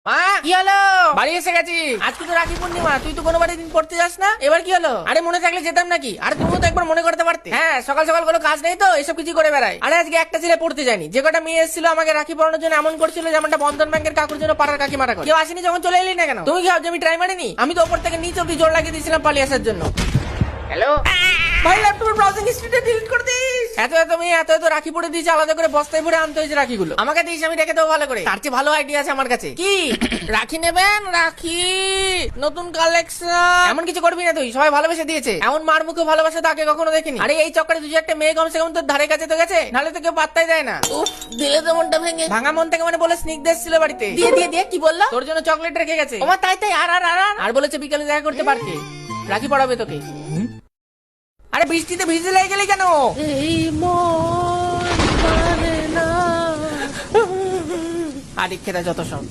মা কি হলো? বাড়ি এসে গেছি। আজকে তো রাখি পূর্ণিমা, তুই তো কোনো বাড়ি দিন পড়তে যাস না, এবার কি হলো? আরে মনে থাকলে যেতাম নাকি? আরে তুমিও তো একবার মনে করতে পারতে। হ্যাঁ, সকাল সকাল কোনো কাজ নেই তো এসব কিছু করে বেড়াই। আরে আজকে একটা ছেলে পড়তে যায়নি, যে কটা মেয়ে এসেছিল আমাকে রাখি পড়ানোর জন্য এমন করছিল যেমনটা বন্ধন ব্যাংকের কাকুর জন্য পাড়ার কাকি মারা করে। কেউ আসেনি যখন চলে এলি না কেন? তুমি কি ভাবছো আমি ট্রাই মারিনি? আমি তো ওপর থেকে নিচে অব্দি জোর লাগিয়ে দিয়েছিলাম পালিয়ে আসার জন্য। হ্যালো ভাই, ল্যাপটপের ব্রাউজিং হিস্ট্রিটা ডিলিট করে দিস। এত মেয়ে এত রাখি পড়ে দিয়েছে, আলাদা করে বস্তায় ভরে আনতে হয়েছে রাখিগুলো। আমাকে দিস, আমি রেখে দেবো ভালো করে। তার চেয়ে ভালো আইডিয়া আছে আমার কাছে। কি রাখি নেবেন? রাখি নতুন কালেকশন। এমন কিছু করবি না তুই, সবাই ভালোবেসে দিয়েছে। এমন মার মুখে ভালোবাসা তো আগে কখনো দেখিনি। আরে এই চক্করে তুই একটা মেয়ে কমসে কম তোর ধারে কাছে তো গেছে, নাহলে তো কেউ পাত্তাই দেয় না। উফ, দিলে তো মনটা ভেঙে। ভাঙা মন থেকে মানে বলে স্নিগ্ধ এসেছিল বাড়িতে। দিয়ে কি বললো? তোর জন্য চকলেট রেখে গেছে। ওমা তাই আর বলেছে বিকালে দেখা করতে পারকে। রাখি পড়াবে তোকে। আরে বৃষ্টিতে ভিজে লেগে গেলি কেন? এই মন মানে না। আরে খেতা যত সব।